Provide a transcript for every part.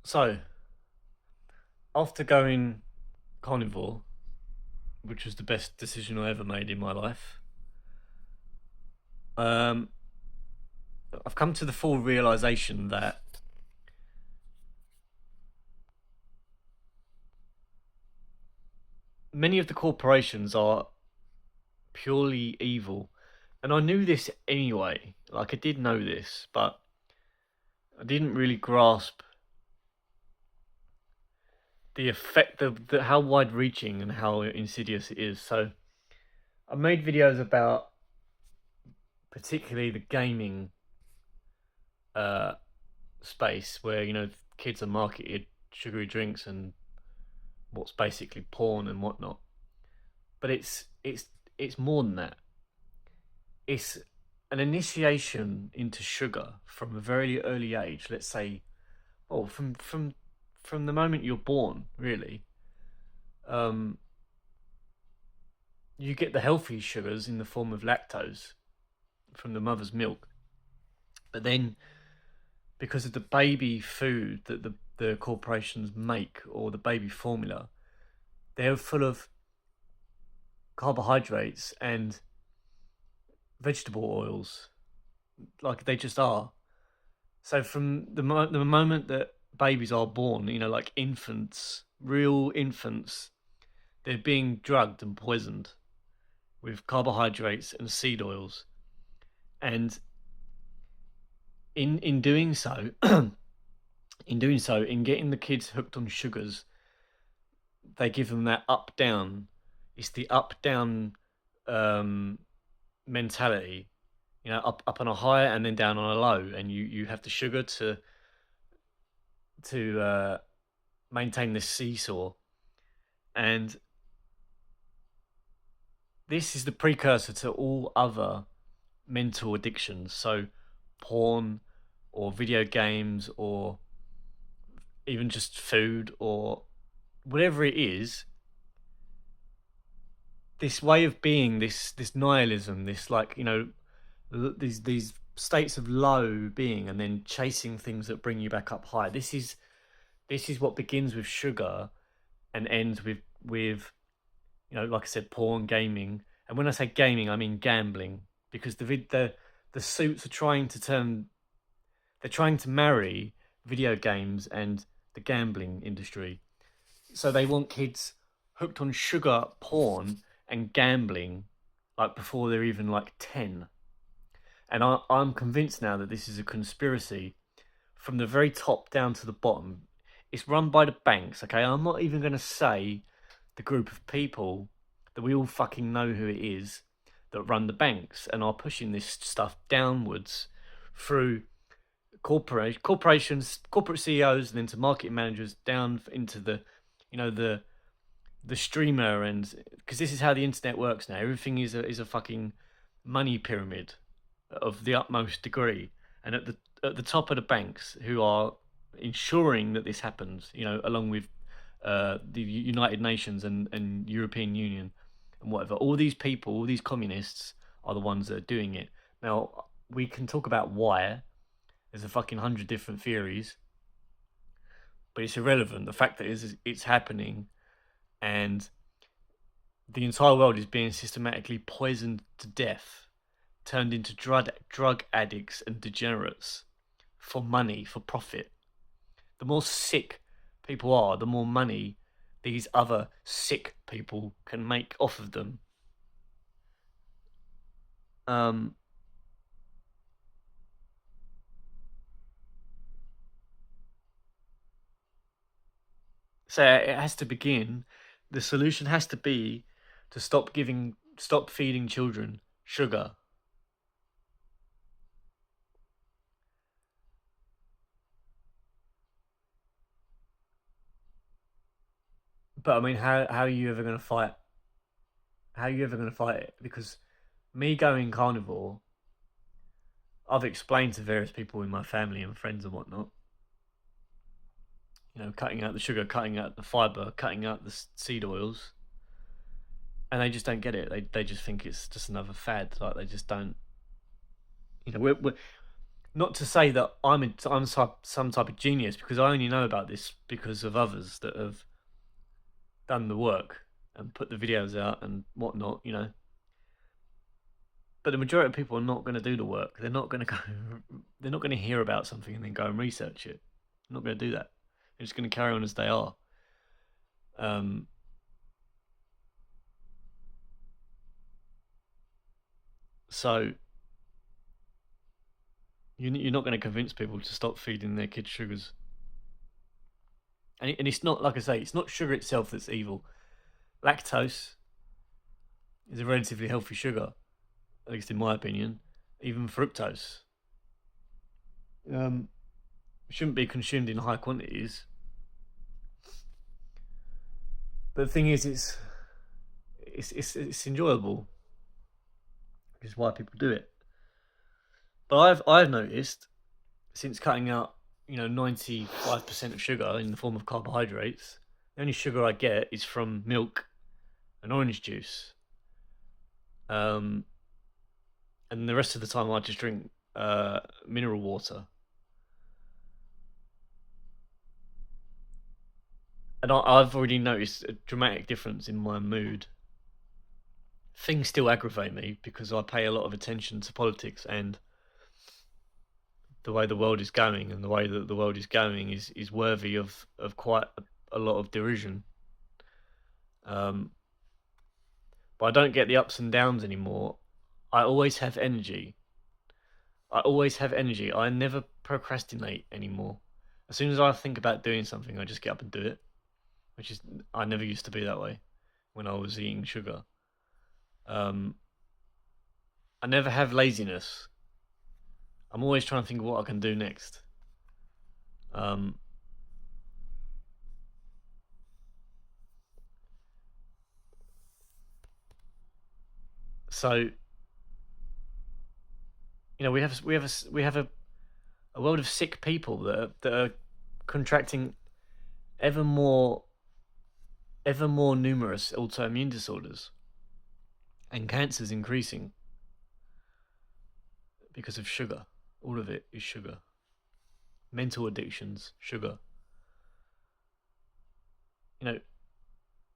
So, after going carnivore, which was the best decision I ever made in my life, um, I've come to the full realization that many of the corporations are purely evil. And I knew this anyway. Like, I did know this, but I didn't really grasp the effect of how wide reaching and how insidious it is. So, I made videos about particularly the gaming uh, space where, kids are marketed sugary drinks and what's basically porn and whatnot. But it's more than that. It's an initiation into sugar from a very early age. Let's say, oh, from the moment you're born, really. Um, you get the healthy sugars in the form of lactose from the mother's milk, but then because of the baby food that the corporations make or the baby formula, they're full of carbohydrates and vegetable oils, like they just are. So from the moment that babies are born, like infants, real infants, they're being drugged and poisoned with carbohydrates and seed oils. And in doing so, in getting the kids hooked on sugars, they give them that up down. It's the up down um, mentality, up on a high and then down on a low, and you have the sugar to maintain this seesaw. And this is the precursor to all other mental addictions. So, porn, or video games, or even just food, or whatever it is. This way of being, this nihilism, this, like, these states of low being, and then chasing things that bring you back up high. This is what begins with sugar and ends with like I said, porn, gaming. And when I say gaming, I mean gambling, because the suits are they're trying to marry video games and the gambling industry. So they want kids hooked on sugar, porn, and gambling, like before they're even like 10. And I'm convinced now that this is a conspiracy from the very top down to the bottom. It's run by the banks, okay? I'm not even going to say the group of people that we all fucking know who it is that run the banks and are pushing this stuff downwards through corporations, corporate CEOs, and then to marketing managers, down into the streamer. And because this is how the internet works now, everything is a fucking money pyramid of the utmost degree, and at the top of the banks, who are ensuring that this happens, along with the United Nations and European Union and whatever. All these people, all these communists, are the ones that are doing it. Now, we can talk about why. There's a fucking 100 different theories, but it's irrelevant. The fact that it's happening, and the entire world is being systematically poisoned to death, turned into drug addicts and degenerates for money, for profit. The more sick people are, the more money these other sick people can make off of them. Um, so it has to begin. The solution has to be to stop feeding children sugar. But I mean, how are you ever going to fight? How are you ever going to fight it? Because me going carnivore, I've explained to various people in my family and friends and whatnot, cutting out the sugar, cutting out the fiber, cutting out the seed oils, and they just don't get it. They just think it's just another fad. Like, they just don't. You know, we're Not to say that I'm some type of genius, because I only know about this because of others that have done the work and put the videos out and whatnot, you know. But the majority of people are not going to do the work. They're not going to go. They're not going to hear about something and then go and research it. They're not going to do that. They're just going to carry on as they are. So you're not going to convince people to stop feeding their kids sugars. And it's not, like I say, it's not sugar itself that's evil. Lactose is a relatively healthy sugar, at least in my opinion. Even fructose shouldn't be consumed in high quantities. But the thing is, it's enjoyable, which is why people do it. But I've noticed, since cutting out 95% of sugar in the form of carbohydrates, the only sugar I get is from milk and orange juice. And the rest of the time I just drink mineral water. And I've already noticed a dramatic difference in my mood. Things still aggravate me because I pay a lot of attention to politics and the way the world is going, and the way that the world is going is worthy of quite a lot of derision. But I don't get the ups and downs anymore. I always have energy. I never procrastinate anymore. As soon as I think about doing something, I just get up and do it. I never used to be that way when I was eating sugar. I never have laziness. I'm always trying to think of what I can do next. So we have a world of sick people that are contracting ever more numerous autoimmune disorders, and cancer's increasing because of sugar. All of it is sugar. Mental addictions, sugar.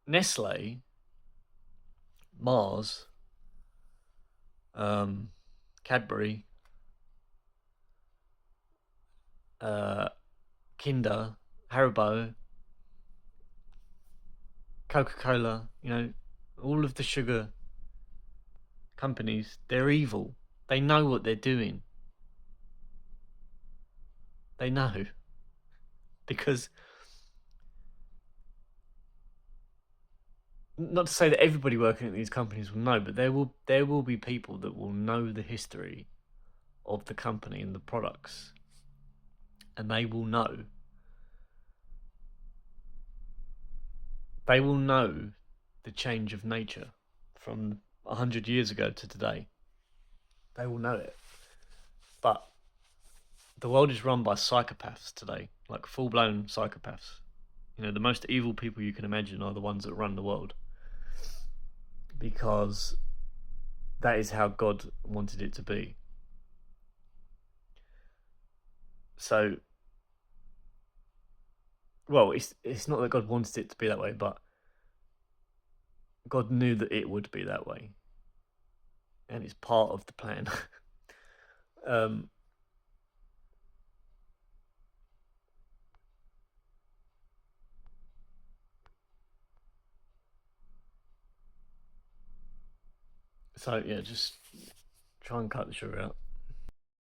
Nestle, Mars, Cadbury, Kinder, Haribo, Coca-Cola, all of the sugar companies, they're evil. They know what they're doing. They know. Because, not to say that everybody working at these companies will know, but there will be people that will know the history of the company and the products, and they will know the change of nature from 100 years ago to today. They will know it. But the world is run by psychopaths today, like full-blown psychopaths. The most evil people you can imagine are the ones that run the world, because that is how God wanted it to be. So, well, it's not that God wanted it to be that way, but God knew that it would be that way, and it's part of the plan. So yeah, just try and cut the sugar out.